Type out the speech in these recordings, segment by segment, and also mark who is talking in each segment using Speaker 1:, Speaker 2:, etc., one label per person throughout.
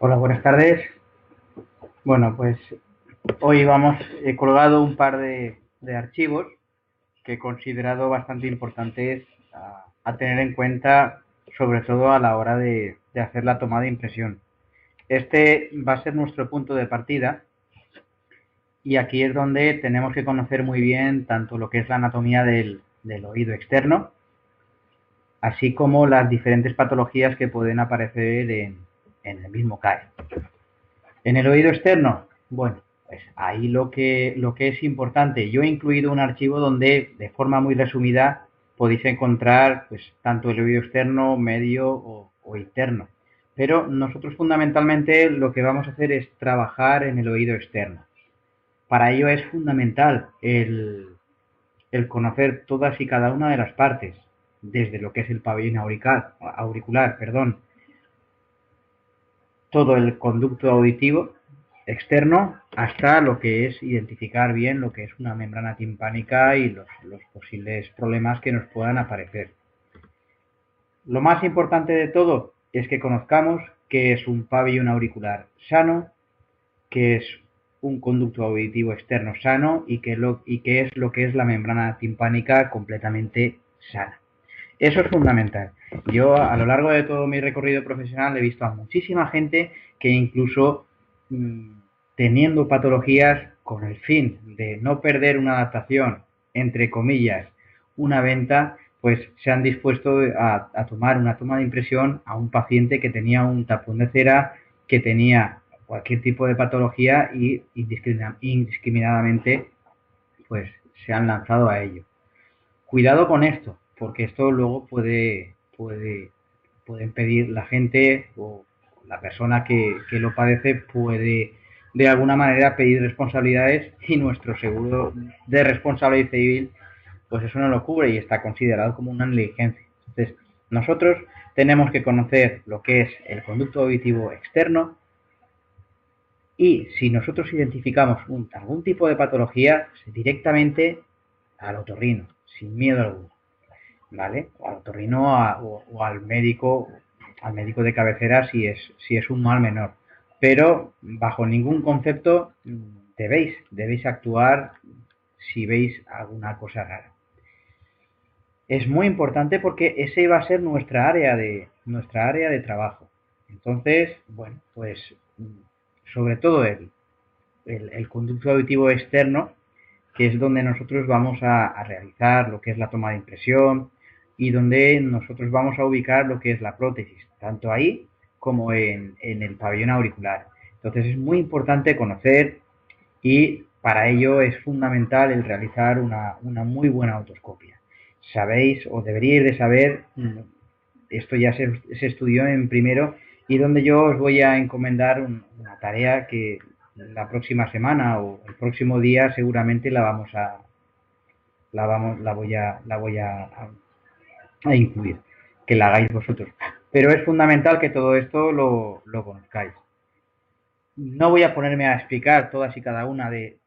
Speaker 1: Hola, buenas tardes. Bueno, pues hoy he colgado un par de archivos que he considerado bastante importantes a tener en cuenta, sobre todo a la hora de hacer la toma de impresión. Este va a ser nuestro punto de partida y aquí es donde tenemos que conocer muy bien tanto lo que es la anatomía del oído externo, así como las diferentes patologías que pueden aparecer en el mismo CAE. En el oído externo, bueno, pues ahí lo que es importante, yo he incluido un archivo donde de forma muy resumida podéis encontrar pues tanto el oído externo, medio o interno. Pero nosotros fundamentalmente lo que vamos a hacer es trabajar en el oído externo. Para ello es fundamental el conocer todas y cada una de las partes, desde lo que es el pabellón auricular, todo el conducto auditivo externo hasta lo que es identificar bien lo que es una membrana timpánica y los posibles problemas que nos puedan aparecer. Lo más importante de todo es que conozcamos qué es un pabellón auricular sano, qué es un conducto auditivo externo sano y qué es lo que es la membrana timpánica completamente sana. Eso es fundamental. Yo a lo largo de todo mi recorrido profesional he visto a muchísima gente que incluso mmm, teniendo patologías con el fin de no perder una adaptación, entre comillas, una venta, pues se han dispuesto a tomar una toma de impresión a un paciente que tenía un tapón de cera, que tenía cualquier tipo de patología y indiscriminadamente pues se han lanzado a ello. Cuidado con esto, porque esto luego puede impedir la gente o la persona que lo padece puede de alguna manera pedir responsabilidades y nuestro seguro de responsabilidad civil pues eso no lo cubre y está considerado como una negligencia. Entonces, nosotros tenemos que conocer lo que es el conducto auditivo externo y si nosotros identificamos algún tipo de patología, directamente al otorrino, sin miedo alguno. ¿Vale? O al otorrino o al médico de cabecera si es un mal menor. Pero bajo ningún concepto debéis actuar si veis alguna cosa rara. Es muy importante porque ese va a ser nuestra área de trabajo. Entonces, bueno, pues sobre todo el conducto auditivo externo, que es donde nosotros vamos a realizar lo que es la toma de impresión y donde nosotros vamos a ubicar lo que es la prótesis, tanto ahí como en el pabellón auricular. Entonces es muy importante conocer y para ello es fundamental el realizar una muy buena otoscopia. Sabéis o deberíais de saber, esto ya se estudió en primero y donde yo os voy a encomendar una tarea que la próxima semana o el próximo día seguramente la voy a incluir, que la hagáis vosotros. Pero es fundamental que todo esto lo conozcáis. No voy a ponerme a explicar todas y cada una de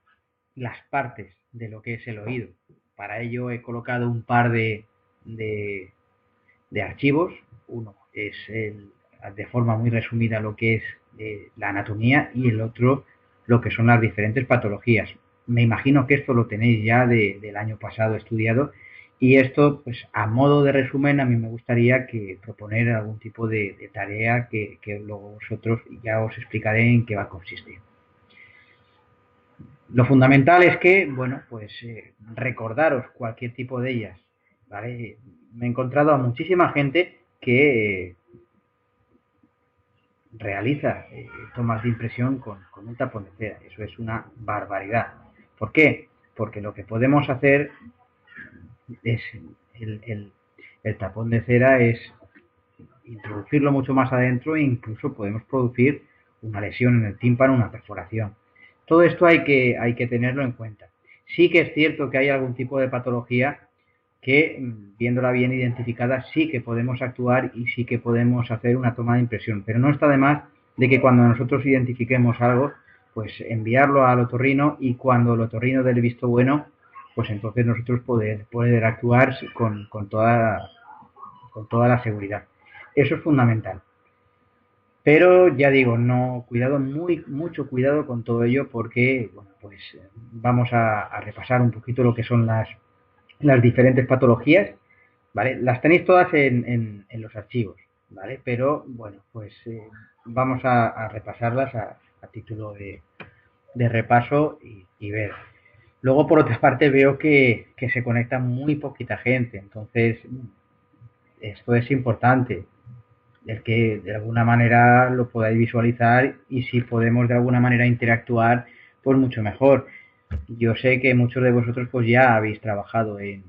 Speaker 1: las partes de lo que es el oído. Para ello he colocado un par de, de archivos. Uno es de forma muy resumida lo que es la anatomía y el otro lo que son las diferentes patologías. Me imagino que esto lo tenéis ya del año pasado estudiado y esto, pues a modo de resumen, a mí me gustaría que proponer algún tipo de tarea que luego vosotros ya os explicaré en qué va a consistir. Lo fundamental es que, bueno, pues recordaros cualquier tipo de ellas, ¿vale? Me he encontrado a muchísima gente que realiza tomas de impresión con un tapón de cera. Eso es una barbaridad. ¿Por qué? Porque lo que podemos hacer es el tapón de cera es introducirlo mucho más adentro e incluso podemos producir una lesión en el tímpano, una perforación. Todo esto hay que tenerlo en cuenta. Sí que es cierto que hay algún tipo de patología que, viéndola bien identificada, sí que podemos actuar y sí que podemos hacer una toma de impresión. Pero no está de más de que cuando nosotros identifiquemos algo, pues enviarlo al otorrino y cuando el otorrino dé el visto bueno, pues entonces nosotros poder actuar con toda la seguridad. Eso es fundamental. Pero ya digo, no, cuidado, mucho cuidado con todo ello porque, bueno, pues vamos a repasar un poquito lo que son las diferentes patologías, ¿vale? Las tenéis todas en los archivos, ¿vale? Pero, bueno, pues vamos a repasarlas a título de repaso y ver. Luego, por otra parte, veo que se conecta muy poquita gente, entonces esto es importante, el que de alguna manera lo podáis visualizar y si podemos de alguna manera interactuar, pues mucho mejor. Yo sé que muchos de vosotros pues ya habéis trabajado en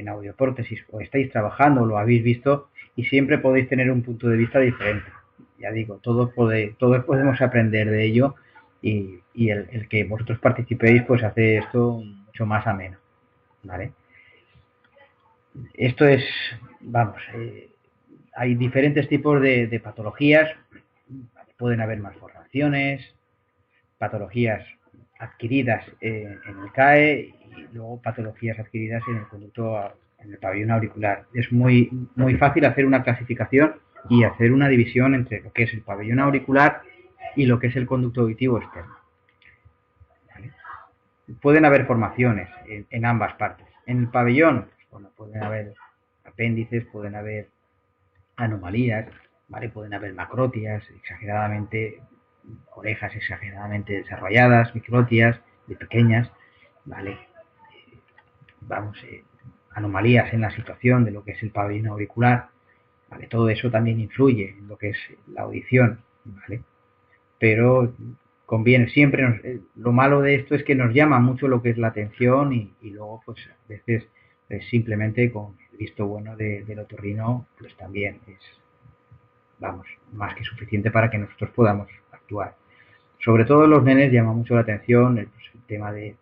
Speaker 1: audioprótesis o estáis trabajando, lo habéis visto y siempre podéis tener un punto de vista diferente. Ya digo, todos podemos aprender de ello y el que vosotros participéis pues hace esto mucho más ameno, ¿vale? Esto es, vamos, hay diferentes tipos de patologías, pueden haber malformaciones, patologías adquiridas en el CAE y luego patologías adquiridas en el conducto, en el pabellón auricular. Es muy fácil hacer una clasificación y hacer una división entre lo que es el pabellón auricular y lo que es el conducto auditivo externo. ¿Vale? Pueden haber formaciones en ambas partes. En el pabellón, pues, bueno, pueden haber apéndices, pueden haber anomalías, ¿vale? Pueden haber macrotias exageradamente, orejas exageradamente desarrolladas, microtias de pequeñas, ¿vale? Vamos, anomalías en la situación de lo que es el pabellón auricular, ¿vale? Todo eso también influye en lo que es la audición, ¿vale? Pero conviene siempre, lo malo de esto es que nos llama mucho lo que es la atención y luego pues a veces simplemente con el visto bueno del otorrino pues también es, vamos, más que suficiente para que nosotros podamos actuar. Sobre todo en los nenes llama mucho la atención pues, el tema de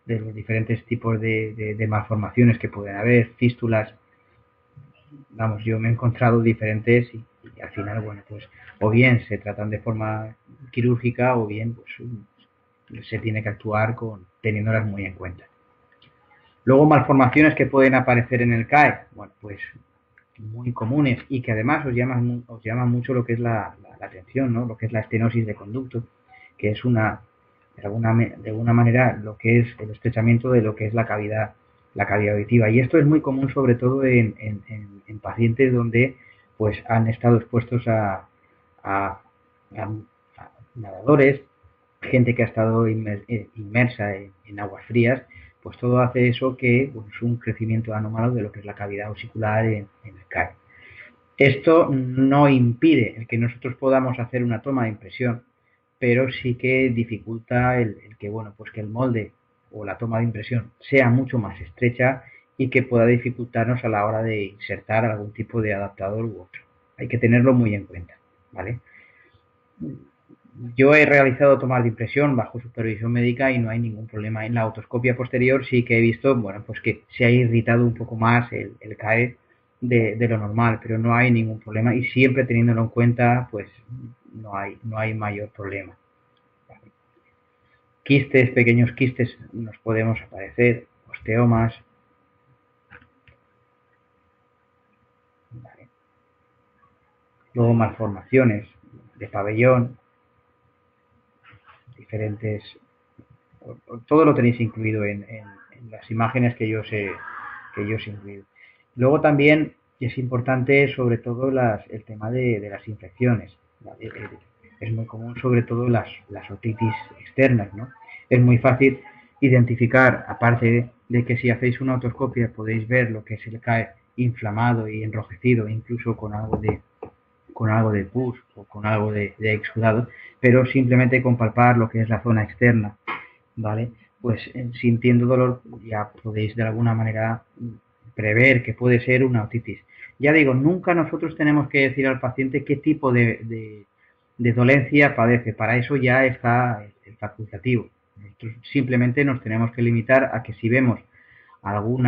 Speaker 1: los diferentes tipos de malformaciones que pueden haber, fístulas. Vamos, yo me he encontrado diferentes y al final, bueno, pues o bien se tratan de forma quirúrgica o bien pues se tiene que actuar teniéndolas muy en cuenta. Luego malformaciones que pueden aparecer en el CAE, bueno, pues muy comunes y que además os llama mucho lo que es la atención, ¿no? Lo que es la estenosis de conducto, que es de alguna manera lo que es el estrechamiento de lo que es la cavidad auditiva. Y esto es muy común sobre todo en pacientes donde pues han estado expuestos a, a nadadores, gente que ha estado inmersa en aguas frías, pues todo hace eso que pues, es un crecimiento anómalo de lo que es la cavidad osicular en el CAE. Esto no impide el que nosotros podamos hacer una toma de impresión, pero sí que dificulta el que, bueno, pues que el molde o la toma de impresión sea mucho más estrecha y que pueda dificultarnos a la hora de insertar algún tipo de adaptador u otro. Hay que tenerlo muy en cuenta, ¿vale? Yo he realizado tomas de impresión bajo supervisión médica y no hay ningún problema. En la otoscopia posterior sí que he visto, bueno, pues que se ha irritado un poco más el CAE de lo normal, pero no hay ningún problema y siempre teniéndolo en cuenta, pues no hay mayor problema. Quistes, pequeños quistes nos podemos aparecer, osteomas, ¿vale? Luego malformaciones de pabellón, diferentes, todo lo tenéis incluido en las imágenes que yo os he incluido. Luego también es importante sobre todo el tema de las infecciones, ¿vale? Es muy común sobre todo las otitis externas, ¿no? Es muy fácil identificar, aparte de que si hacéis una otoscopia podéis ver lo que se le cae inflamado y enrojecido, incluso con algo de pus o con algo de exudado, pero simplemente con palpar lo que es la zona externa, ¿vale? Pues sintiendo dolor ya podéis de alguna manera prever que puede ser una otitis. Ya digo, nunca nosotros tenemos que decir al paciente qué tipo de dolencia padece. Para eso ya está el facultativo. Nosotros simplemente nos tenemos que limitar a que si vemos algún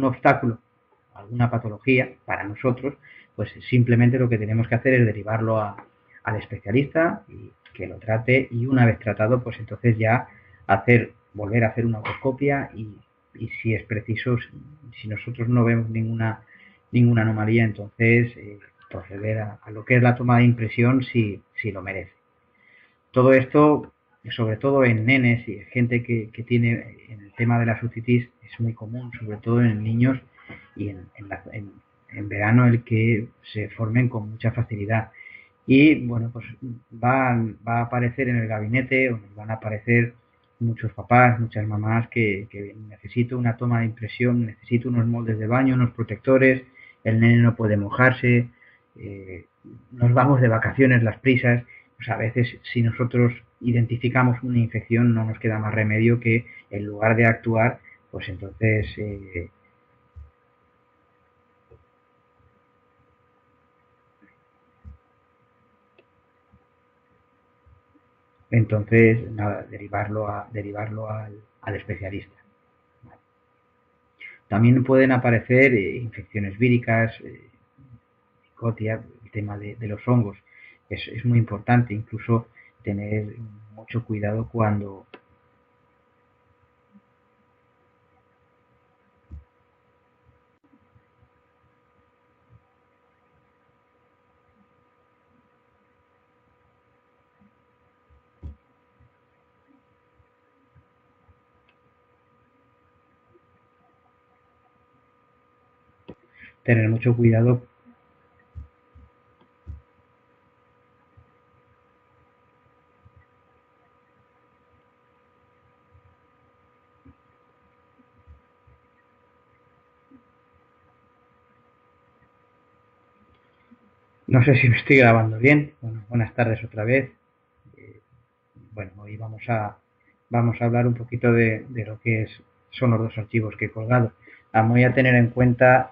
Speaker 1: obstáculo, alguna patología para nosotros, pues simplemente lo que tenemos que hacer es derivarlo al especialista y que lo trate y una vez tratado, pues entonces ya volver a hacer una otoscopia y si es preciso, si nosotros no vemos ninguna anomalía, entonces proceder a lo que es la toma de impresión si lo merece. Todo esto, sobre todo en nenes y gente que tiene en el tema de la cistitis, es muy común, sobre todo en niños y en verano, el que se formen con mucha facilidad. Y bueno, pues va a aparecer en el gabinete, o nos van a aparecer muchos papás, muchas mamás que necesito una toma de impresión, necesito unos moldes de baño, unos protectores, el nene no puede mojarse, nos vamos de vacaciones, las prisas, pues a veces si nosotros identificamos una infección no nos queda más remedio que en lugar de actuar, pues entonces nada, derivarlo al especialista. También pueden aparecer infecciones víricas, Scotia, el tema de los hongos. Es muy importante incluso tener mucho cuidado cuando tener mucho cuidado. No sé si me estoy grabando bien. Bueno, buenas tardes otra vez. Bueno, hoy vamos a hablar un poquito de lo que son los dos archivos que he colgado. Voy a tener en cuenta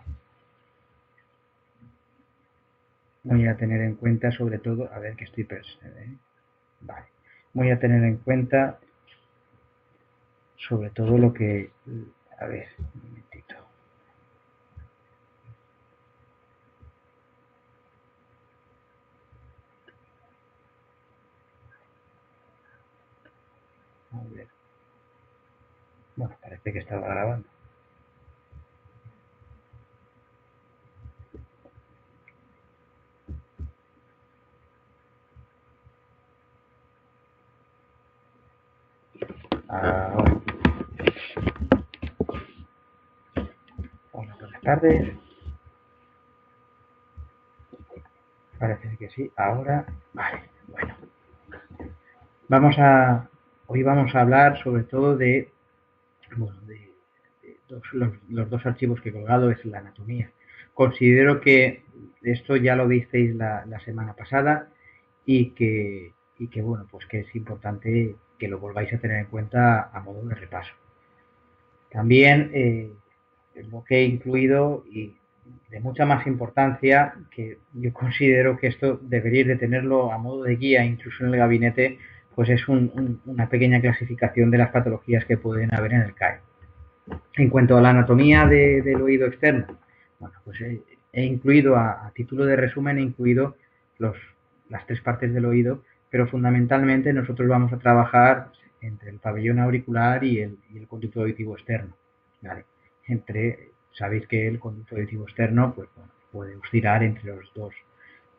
Speaker 1: sobre todo, a ver que estoy pensando, vale, voy a tener en cuenta sobre todo lo que, a ver, un momentito. A ver. Bueno, parece que estaba grabando. Ahora. Hola, buenas tardes. Parece que sí. Ahora, vale, bueno. Hoy vamos a hablar sobre todo de, bueno, de los dos archivos que he colgado, es la anatomía. Considero que esto ya lo visteis la semana pasada y que, bueno, pues que es importante que lo volváis a tener en cuenta a modo de repaso. También lo que he incluido y de mucha más importancia, que yo considero que esto deberíais de tenerlo a modo de guía incluso en el gabinete, pues es una pequeña clasificación de las patologías que pueden haber en el CAE. En cuanto a la anatomía del oído externo, bueno, pues he incluido, a título de resumen, he incluido las tres partes del oído, pero fundamentalmente nosotros vamos a trabajar entre el pabellón auricular y el conducto auditivo externo. ¿Vale? Sabéis que el conducto auditivo externo pues, bueno, puede oscilar entre los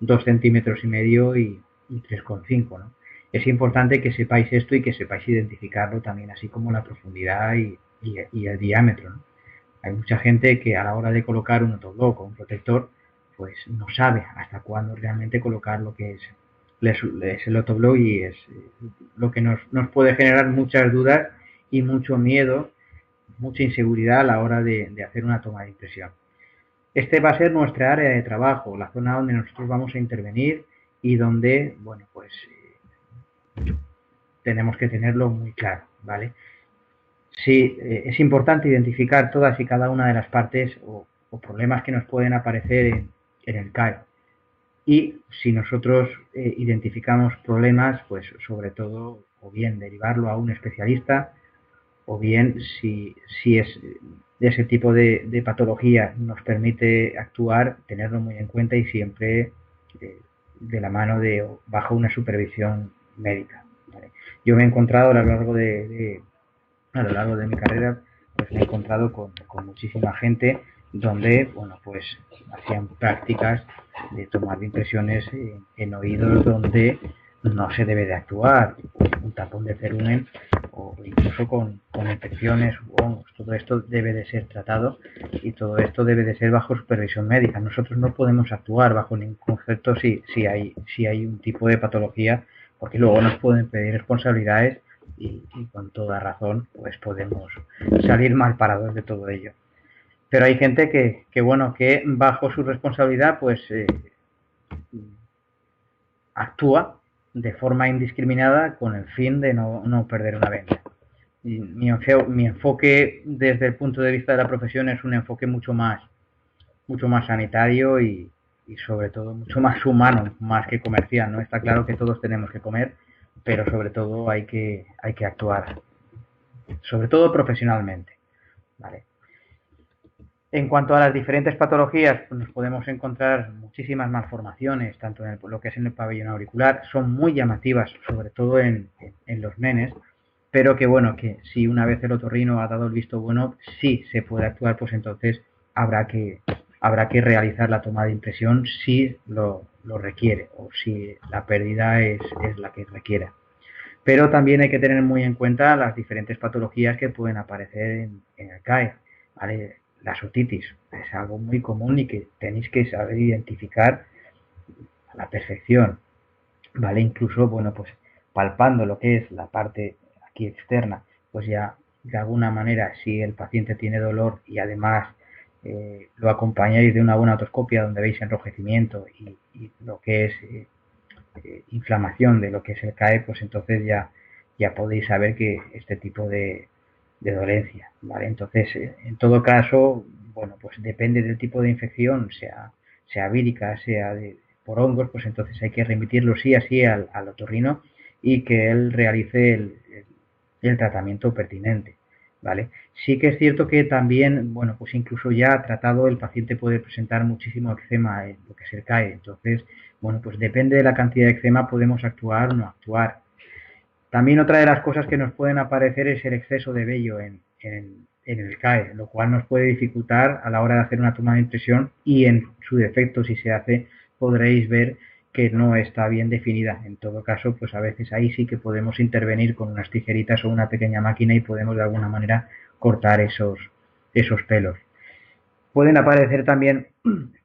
Speaker 1: 2 centímetros y medio y 3,5, ¿no? Es importante que sepáis esto y que sepáis identificarlo también, así como la profundidad y el diámetro, ¿no? Hay mucha gente que a la hora de colocar un otoblock o un protector, pues no sabe hasta cuándo realmente colocar lo que es el otoblock, y es lo que nos puede generar muchas dudas y mucho miedo, mucha inseguridad a la hora de hacer una toma de impresión. Este va a ser nuestra área de trabajo, la zona donde nosotros vamos a intervenir y donde, bueno, pues tenemos que tenerlo muy claro, ¿vale? Sí, es importante identificar todas y cada una de las partes o problemas que nos pueden aparecer en el CAE. Y si nosotros identificamos problemas, pues sobre todo, o bien derivarlo a un especialista, o bien si es de ese tipo de patología nos permite actuar, tenerlo muy en cuenta y siempre de la mano bajo una supervisión médica. ¿Vale? Yo me he encontrado a lo largo de mi carrera, pues me he encontrado con muchísima gente donde, bueno, pues hacían prácticas de tomar de impresiones en oídos donde no se debe de actuar, un tapón de cerumen o incluso con infecciones u hongos. Todo esto debe de ser tratado y todo esto debe de ser bajo supervisión médica. Nosotros no podemos actuar bajo ningún concepto si hay un tipo de patología, porque luego nos pueden pedir responsabilidades y con toda razón pues podemos salir mal parados de todo ello. Pero hay gente bueno, que bajo su responsabilidad pues actúa de forma indiscriminada con el fin de no perder una venta. Y mi enfoque desde el punto de vista de la profesión es un enfoque mucho más sanitario y sobre todo mucho más humano, más que comercial, ¿no? Está claro que todos tenemos que comer, pero sobre todo hay que actuar, sobre todo profesionalmente, ¿vale? En cuanto a las diferentes patologías, pues nos podemos encontrar muchísimas malformaciones, tanto en lo que es en el pabellón auricular, son muy llamativas, sobre todo en los nenes, pero que bueno, que si una vez el otorrino ha dado el visto bueno, sí se puede actuar, pues entonces habrá que, habrá que realizar la toma de impresión si lo requiere o si la pérdida es la que requiera. Pero también hay que tener muy en cuenta las diferentes patologías que pueden aparecer en el CAE. ¿Vale? La otitis es algo muy común y que tenéis que saber identificar a la perfección. ¿Vale? Incluso, bueno, pues palpando lo que es la parte aquí externa, pues ya de alguna manera, si el paciente tiene dolor y además lo acompañáis de una buena otoscopia donde veis enrojecimiento y lo que es inflamación de lo que es el CAE, pues entonces ya podéis saber que este tipo de dolencia, ¿vale? Entonces, en todo caso, bueno, pues depende del tipo de infección, sea vírica, por hongos, pues entonces hay que remitirlo sí así al otorrino y que él realice el tratamiento pertinente, ¿vale? Sí que es cierto que también, bueno, pues incluso ya tratado el paciente puede presentar muchísimo eczema en lo que es el CAE, entonces, bueno, pues depende de la cantidad de eczema podemos actuar o no actuar. También otra de las cosas que nos pueden aparecer es el exceso de vello en el CAE, lo cual nos puede dificultar a la hora de hacer una toma de impresión y en su defecto, si se hace, podréis ver que no está bien definida. En todo caso, pues a veces ahí sí que podemos intervenir con unas tijeritas o una pequeña máquina y podemos de alguna manera cortar esos pelos. Pueden aparecer también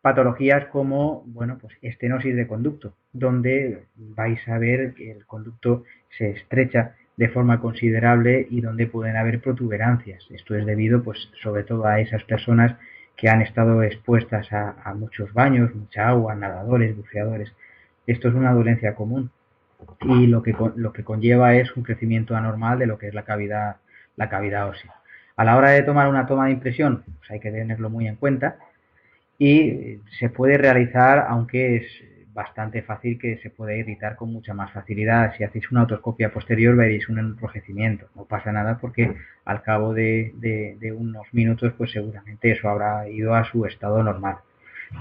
Speaker 1: patologías como, bueno, pues estenosis de conducto, donde vais a ver que el conducto se estrecha de forma considerable y donde pueden haber protuberancias. Esto es debido, pues, sobre todo a esas personas que han estado expuestas a muchos baños, mucha agua, nadadores, buceadores. Esto es una dolencia común y lo que conlleva es un crecimiento anormal de lo que es la cavidad ósea. A la hora de tomar una toma de impresión, pues hay que tenerlo muy en cuenta y se puede realizar, aunque es bastante fácil que se puede irritar con mucha más facilidad. Si hacéis una otoscopia posterior veréis un enrojecimiento. No pasa nada porque al cabo de unos minutos pues seguramente eso habrá ido a su estado normal.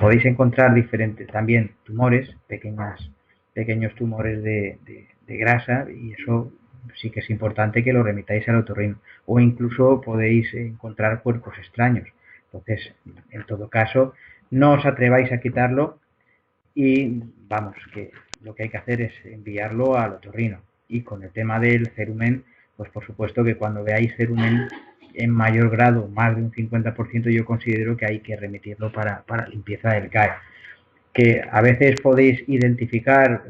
Speaker 1: Podéis encontrar diferentes también tumores, pequeños tumores de grasa y eso sí que es importante que lo remitáis al otorrino. O incluso podéis encontrar cuerpos extraños. Entonces, en todo caso, no os atreváis a quitarlo y vamos, que lo que hay que hacer es enviarlo al otorrino. Y con el tema del cerumen, pues por supuesto que cuando veáis cerumen en mayor grado, más de un 50%, yo considero que hay que remitirlo para limpieza del CAE. Que a veces podéis identificar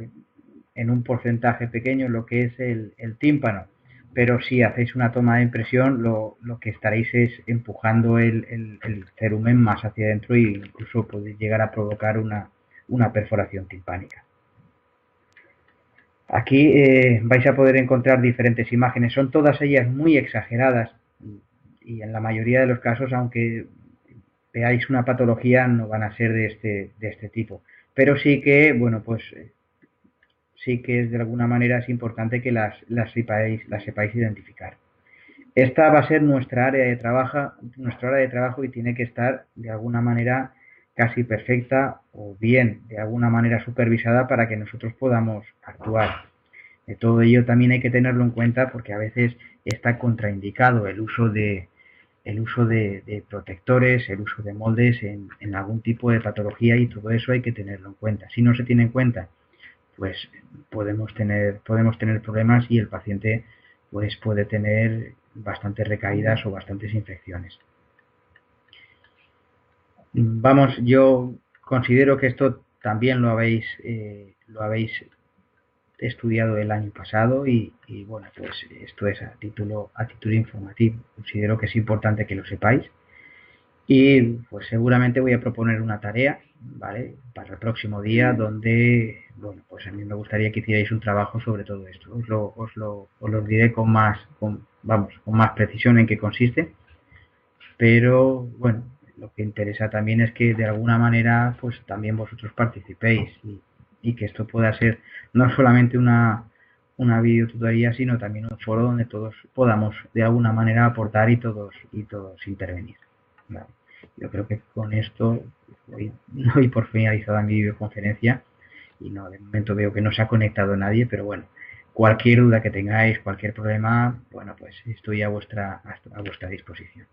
Speaker 1: en un porcentaje pequeño lo que es el tímpano, pero si hacéis una toma de impresión lo que estaréis es empujando el cerumen más hacia adentro e incluso podéis llegar a provocar una perforación timpánica. Aquí vais a poder encontrar diferentes imágenes, son todas ellas muy exageradas y en la mayoría de los casos, aunque veáis una patología, no van a ser de este tipo. Pero sí que, bueno, pues sí que es de alguna manera es importante que las sepáis identificar. Esta va a ser nuestra área de trabajo y tiene que estar de alguna manera casi perfecta o bien de alguna manera supervisada para que nosotros podamos actuar. De todo ello también hay que tenerlo en cuenta porque a veces está contraindicado el uso el uso de protectores, el uso de moldes en algún tipo de patología, y todo eso hay que tenerlo en cuenta. Si no se tiene en cuenta, pues podemos tener problemas, y el paciente pues puede tener bastantes recaídas o bastantes infecciones. Vamos, yo considero que esto también lo habéis estudiado el año pasado, y bueno, pues esto es a título informativo. Considero que es importante que lo sepáis, y pues seguramente voy a proponer una tarea, ¿vale? Para el próximo día, donde, bueno, pues a mí me gustaría que hicierais un trabajo sobre todo esto. Os lo diré con más precisión en qué consiste, pero bueno, lo que interesa también es que de alguna manera pues también vosotros participéis, y que esto pueda ser no solamente una videotutoría, sino también un foro donde todos podamos de alguna manera aportar, y todos intervenir. Vale. Yo creo que con esto doy por finalizada mi videoconferencia, y no, de momento veo que no se ha conectado nadie, pero bueno, cualquier duda que tengáis, cualquier problema, bueno, pues estoy a vuestra disposición.